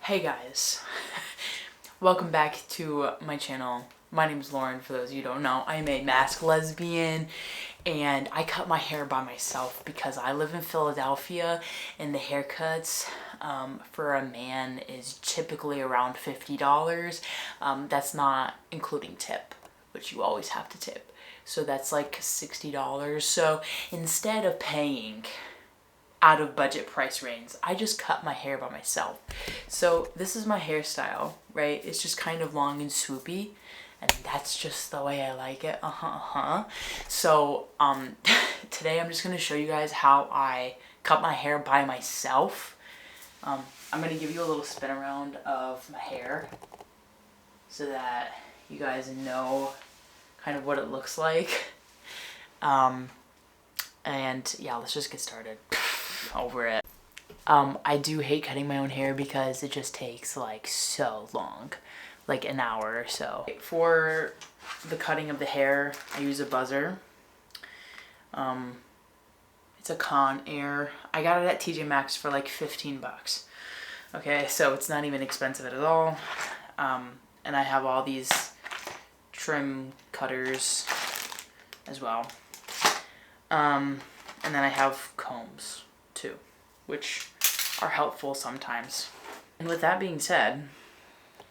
Hey guys, welcome back to my channel. My name is Lauren, for those of you who don't know. I'm a Masc lesbian and I cut my hair by myself because I live in Philadelphia and the haircuts for a man is typically around $50. That's not including tip, which you always have to tip. So that's like $60. So instead of paying out of budget price range, I just cut my hair by myself. So this is my hairstyle, right? It's just kind of long and swoopy, and that's just the way I like it. So today I'm just gonna show you guys how I cut my hair by myself. I'm gonna give you a little spin around of my hair so that you guys know kind of what it looks like. And yeah, let's just get started. Over it. I do hate cutting my own hair because it just takes like so long, like an hour or so. For the cutting of the hair, I use a buzzer. It's a Conair. I got it at TJ Maxx for like 15 bucks. Okay, so it's not even expensive at all. And I have all these trim cutters as well. And then I have combs too, which are helpful sometimes. And with that being said,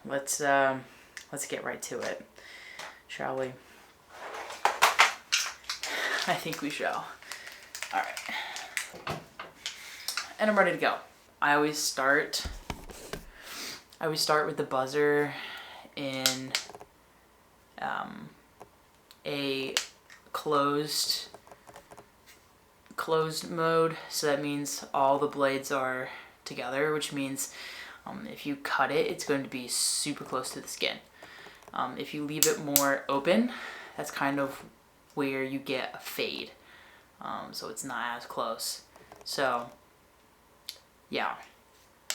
let's get right to it, shall we? I think we shall. All right, and I'm ready to go. I always start with the buzzer in a closed mode, so that means all the blades are together, which means if you cut it, it's going to be super close to the skin. If you leave it more open, that's kind of where you get a fade, so it's not as close. So yeah,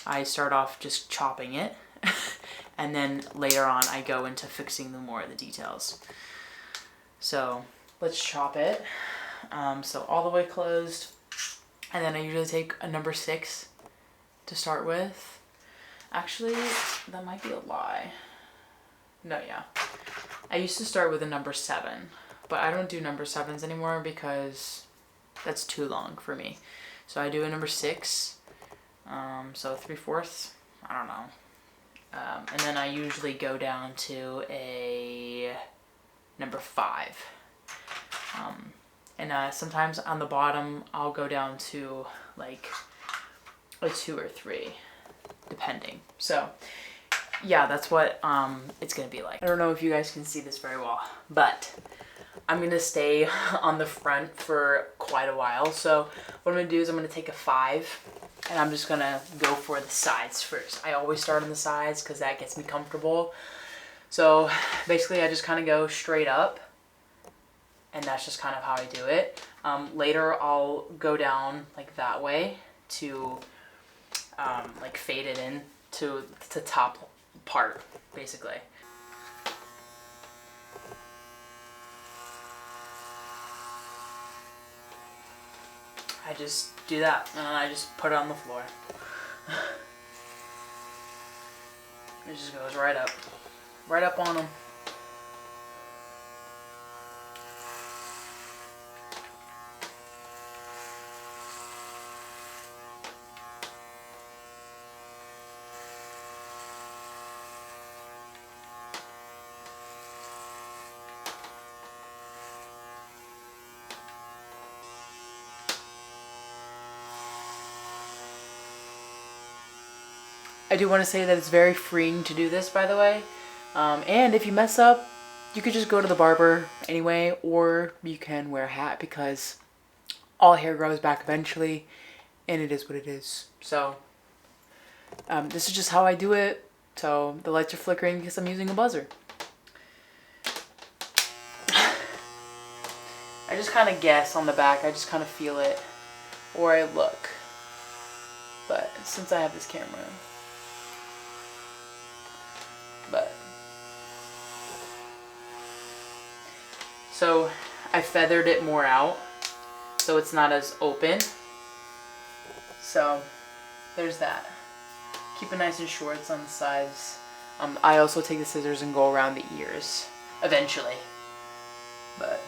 I start off just chopping it and then later on I go into fixing more of the details. So let's chop it. So all the way closed, and then I usually take a number 6 to start with. Actually, that might be a lie. No, yeah. I used to start with a number 7, but I don't do number 7s anymore because that's too long for me. So I do a number 6, so 3/4, I don't know. And then I usually go down to a number 5. And sometimes on the bottom, I'll go down to like a 2 or 3, depending. So yeah, that's what it's gonna be like. I don't know if you guys can see this very well, but I'm gonna stay on the front for quite a while. So what I'm gonna do is I'm gonna take a 5 and I'm just gonna go for the sides first. I always start on the sides because that gets me comfortable. So basically I just kind of go straight up. And that's just kind of how I do it. Later I'll go down like that way to like fade it in to the top part, basically. I just do that and I just put it on the floor. It just goes right up on them. I do want to say that it's very freeing to do this, by the way. And if you mess up, you could just go to the barber anyway, or you can wear a hat because all hair grows back eventually, and it is what it is. So this is just how I do it. So the lights are flickering because I'm using a buzzer. I just kind of guess on the back. I just kind of feel it, or I look. But since I have this camera, so I feathered it more out so it's not as open. So there's that. Keep it nice and short on the sides. I also take the scissors and go around the ears eventually. But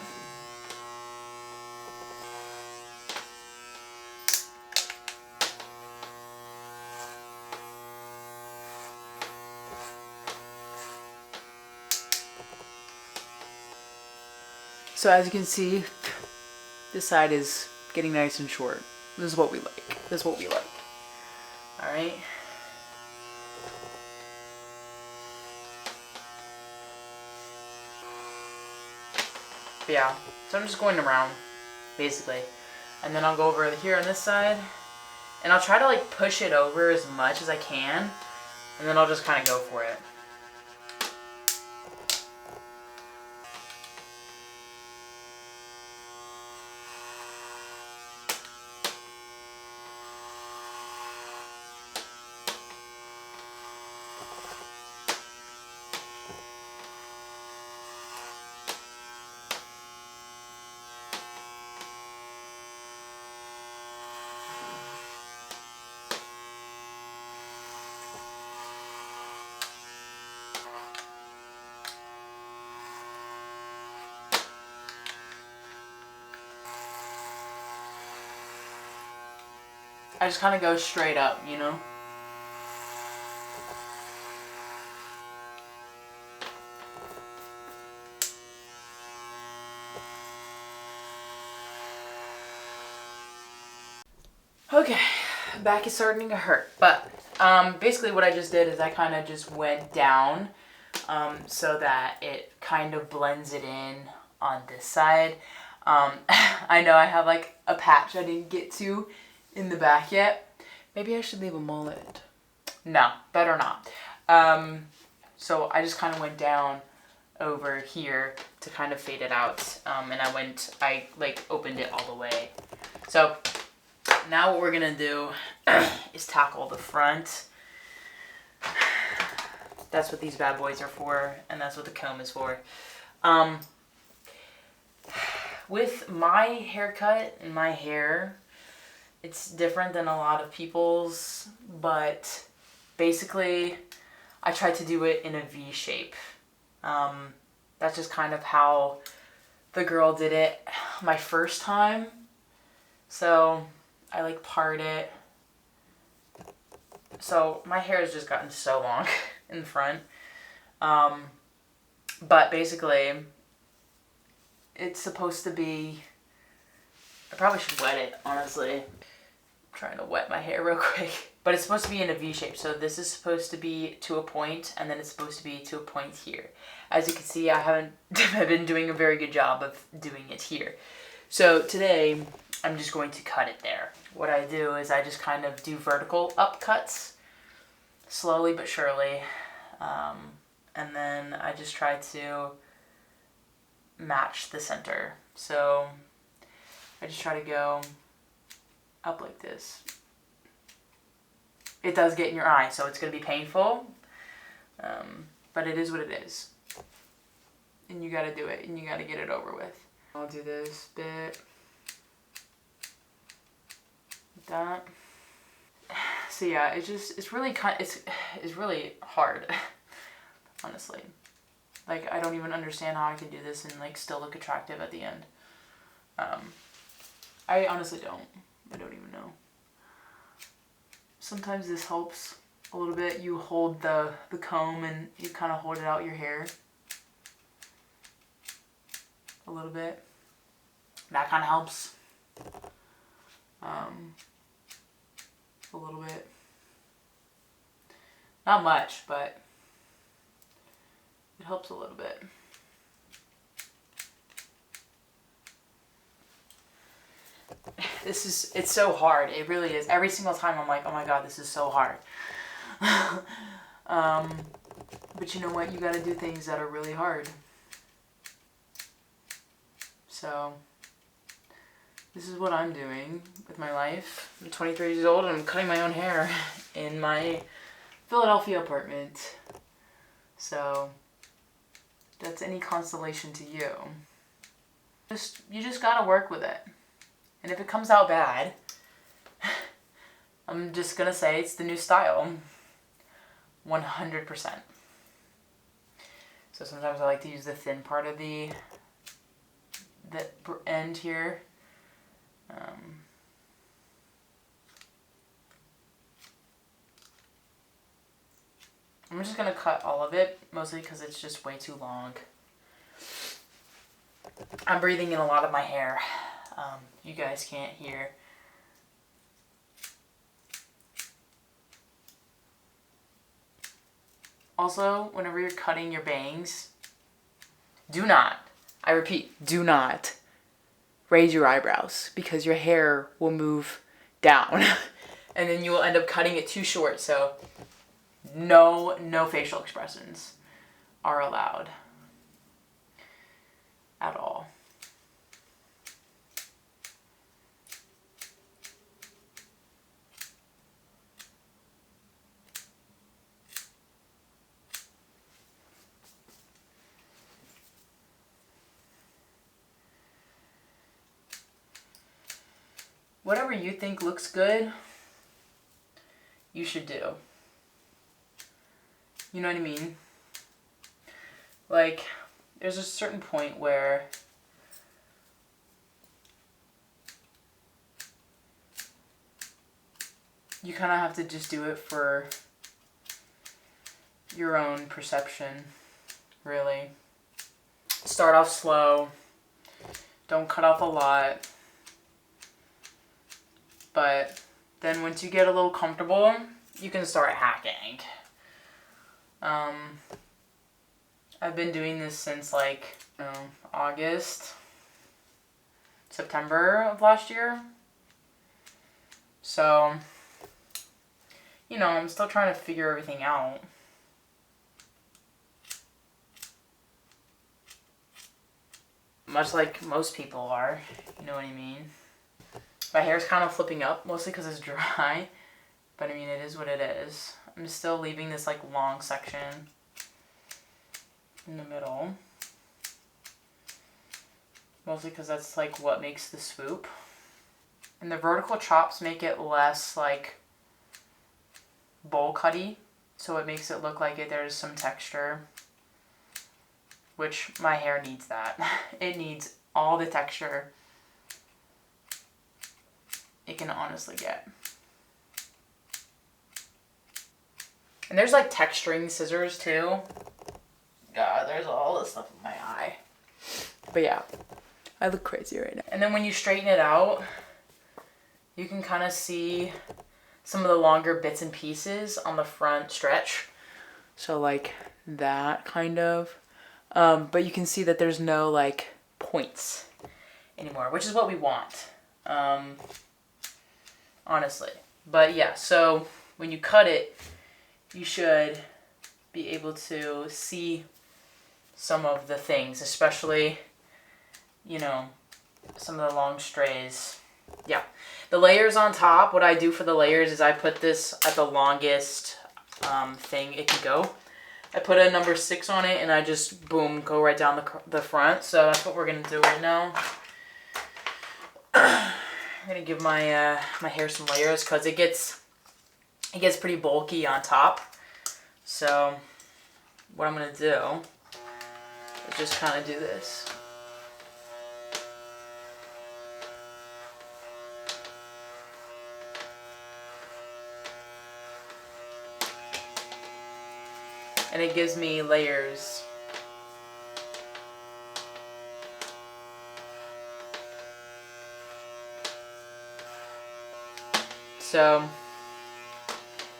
so as you can see, this side is getting nice and short. This is what we like. This is what we like. All right. But yeah, so I'm just going around, basically. And then I'll go over here on this side, and I'll try to like push it over as much as I can, and then I'll just kind of go for it. I just kind of go straight up, you know? Okay, back is starting to hurt, but basically what I just did is I kind of just went down so that it kind of blends it in on this side. I know I have like a patch I didn't get to in the back yet. Maybe I should leave a mullet. No, better not. So I just kind of went down over here to kind of fade it out, and I like opened it all the way. So now what we're gonna do is tackle the front. That's what these bad boys are for, and that's what the comb is for. With my haircut and my hair, it's different than a lot of people's, but basically I tried to do it in a V shape. That's just kind of how the girl did it my first time. So I like part it. So my hair has just gotten so long in the front. But basically it's supposed to be, I probably should wet it, honestly. Trying to wet my hair real quick, but it's supposed to be in a V shape. So this is supposed to be to a point, and then it's supposed to be to a point here. As you can see, I've been doing a very good job of doing it here. So today I'm just going to cut it there. What I do is I just kind of do vertical up cuts, slowly but surely, and then I just try to match the center. So I just try to go up like this. It does get in your eye, so it's going to be painful, but it is what it is. And you got to do it, and you got to get it over with. I'll do this bit. Like that. So yeah, it's really hard, honestly. Like, I don't even understand how I can do this and like still look attractive at the end. I honestly don't. I don't even know. Sometimes this helps a little bit. You hold the comb and you kind of hold it out your hair a little bit. That kind of helps. A little bit. Not much, but it helps a little bit. It's so hard. It really is. Every single time I'm like, oh my god, this is so hard. But you know what? You gotta do things that are really hard. So this is what I'm doing with my life. I'm 23 years old and I'm cutting my own hair in my Philadelphia apartment. So that's any consolation to you. You just gotta work with it. And if it comes out bad, I'm just gonna say it's the new style. 100%. So sometimes I like to use the thin part of the end here. I'm just gonna cut all of it, mostly because it's just way too long. I'm breathing in a lot of my hair. You guys can't hear. Also, whenever you're cutting your bangs, do not, I repeat, do not raise your eyebrows because your hair will move down and then you will end up cutting it too short. So no facial expressions are allowed at all. Whatever you think looks good, you should do. You know what I mean? Like, there's a certain point where you kind of have to just do it for your own perception, really. Start off slow. Don't cut off a lot. But then once you get a little comfortable, you can start hacking. I've been doing this since like, August, September of last year. So, I'm still trying to figure everything out. Much like most people are, you know what I mean? My hair's kind of flipping up, mostly because it's dry. But I mean, it is what it is. I'm still leaving this like long section in the middle. Mostly because that's like what makes the swoop. And the vertical chops make it less like bowl cutty. So it makes it look like there's some texture. Which my hair needs that. It needs all the texture it can honestly get. And there's like texturing scissors too. God, there's all this stuff in my eye. But yeah, I look crazy right now. And then when you straighten it out, you can kind of see some of the longer bits and pieces on the front stretch. So like that kind of. But you can see that there's no like points anymore, which is what we want. Honestly. But yeah, so when you cut it, you should be able to see some of the things, especially, some of the long strays. Yeah. The layers on top, what I do for the layers is I put this at the longest thing it can go. I put a number 6 on it and I just, boom, go right down the front. So that's what we're going to do right now. I'm gonna give my my hair some layers because it gets pretty bulky on top. So what I'm gonna do is just kind of do this. And it gives me layers. So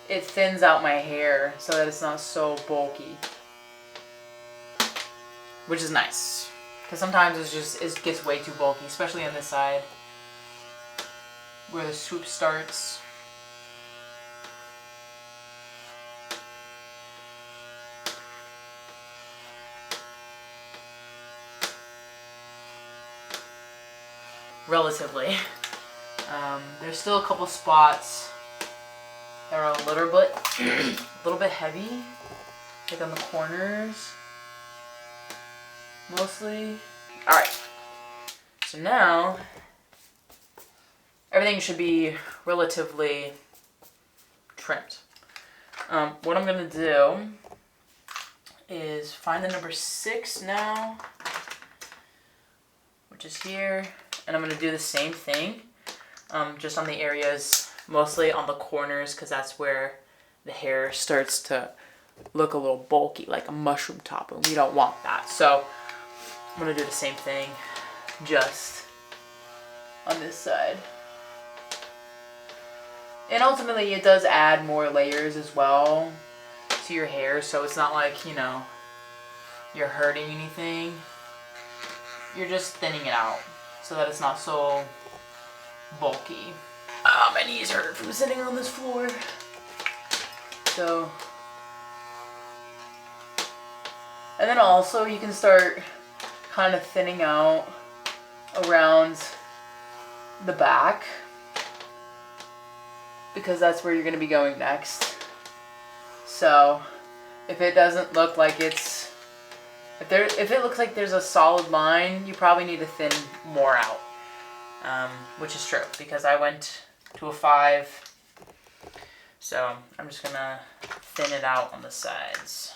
it thins out my hair so that it's not so bulky, which is nice because sometimes it gets way too bulky, especially on this side where the swoop starts. Relatively. There's still a couple spots that are a little bit heavy, like on the corners, mostly. All right. So now everything should be relatively trimmed. What I'm gonna do is find the number 6 now, which is here, and I'm gonna do the same thing, just on the areas, mostly on the corners, because that's where the hair starts to look a little bulky, like a mushroom top, and we don't want that. So I'm gonna do the same thing, just on this side. And ultimately it does add more layers as well to your hair, so it's not like, you know, you're hurting anything. You're just thinning it out so that it's not so bulky. My knees hurt from sitting on this floor. So, and then also you can start kind of thinning out around the back, because that's where you're going to be going next. So if it doesn't look like it's, if it looks like there's a solid line, you probably need to thin more out, which is true, because I went to a 5, so I'm just going to thin it out on the sides.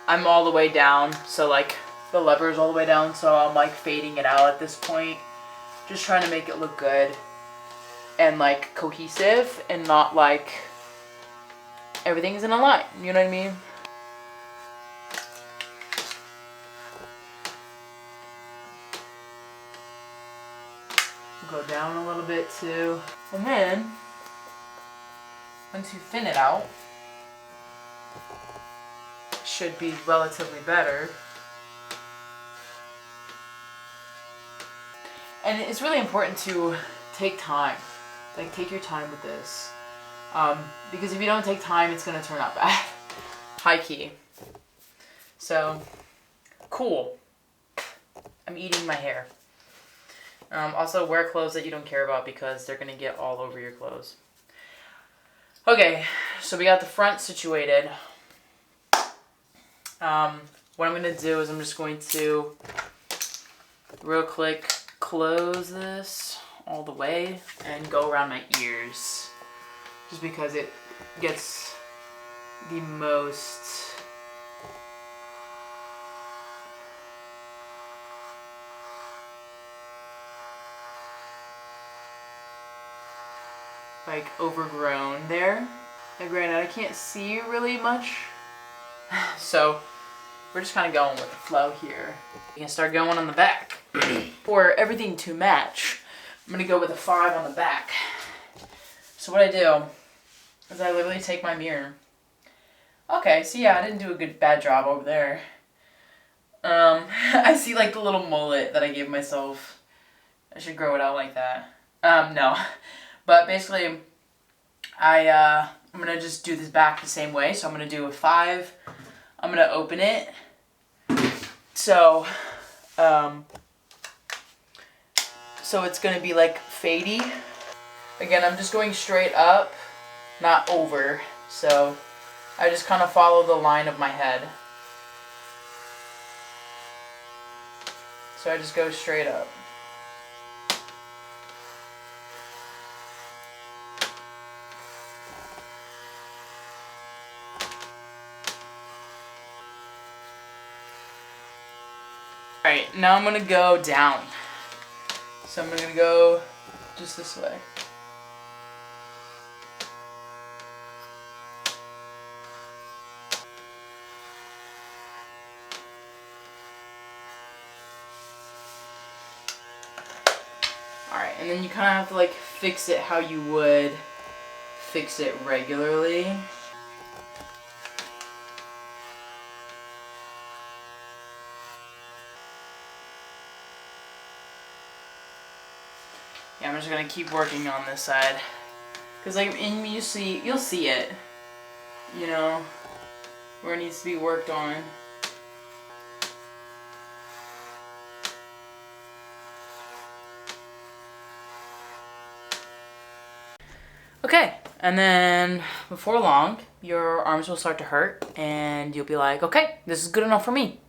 I'm all the way down, so like the lever is all the way down, so I'm like fading it out at this point, just trying to make it look good and like cohesive and not like everything's in a line, you know what I mean? We'll go down a little bit too, and then once you thin it out, it should be relatively better. And it's really important to take time. Like, take your time with this. Because if you don't take time, it's going to turn out bad. High key. So, cool. I'm eating my hair. Also, wear clothes that you don't care about, because they're going to get all over your clothes. Okay, so we got the front situated. What I'm going to do is I'm just going to real quick close this all the way and go around my ears, just because it gets the most like overgrown there. Now granted, I can't see really much, so we're just kind of going with the flow here. You can start going on the back. For everything to match, I'm going to go with a 5 on the back. So what I do is I literally take my mirror. Okay, so yeah, I didn't do a bad job over there. I see like the little mullet that I gave myself. I should grow it out like that. No. But basically, I'm going to just do this back the same way. So I'm going to do a 5. I'm going to open it. So, so it's going to be like fadey. Again, I'm just going straight up, not over. So I just kind of follow the line of my head. So I just go straight up. Alright, now I'm going to go down. So I'm going to go just this way. Alright, and then you kind of have to like fix it how you would fix it regularly. Yeah, I'm just gonna keep working on this side, cause like you'll see it, you know, where it needs to be worked on. Okay, and then before long, your arms will start to hurt, and you'll be like, okay, this is good enough for me.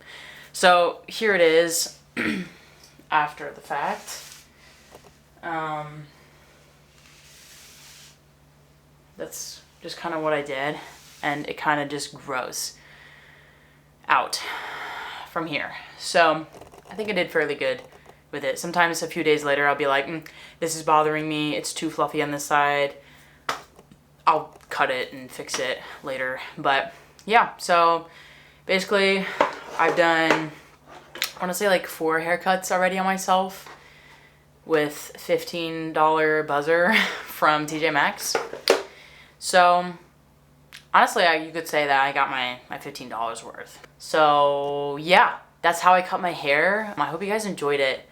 So here it is, after the fact. that's just kind of what I did. And it kind of just grows out from here. So I think I did fairly good with it. Sometimes a few days later, I'll be like, this is bothering me. It's too fluffy on this side. I'll cut it and fix it later. But yeah, so basically I've done, I want to say like 4 haircuts already on myself with $15 buzzer from TJ Maxx. So honestly, you could say that I got my $15 worth. So yeah, that's how I cut my hair. I hope you guys enjoyed it.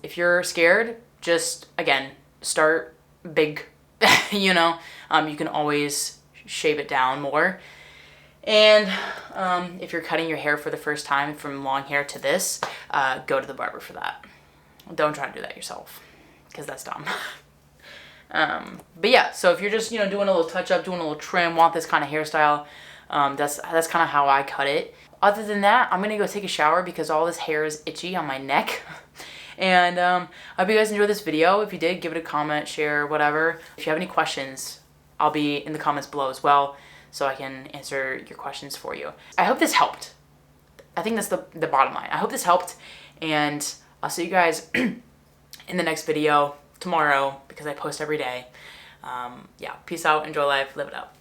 If you're scared, just, again, start big, you know. You can always shave it down more. And if you're cutting your hair for the first time from long hair to this, go to the barber for that. Don't try to do that yourself, because that's dumb. But yeah, so if you're just, you know, doing a little touch up, doing a little trim, want this kind of hairstyle, that's kind of how I cut it. Other than that, I'm gonna go take a shower because all this hair is itchy on my neck. And I hope you guys enjoyed this video. If you did, give it a comment, share, whatever. If you have any questions, I'll be in the comments below as well, so I can answer your questions for you. I hope this helped. I think that's the bottom line. I hope this helped, and I'll see you guys in the next video tomorrow because I post every day. Yeah, peace out, enjoy life, live it up.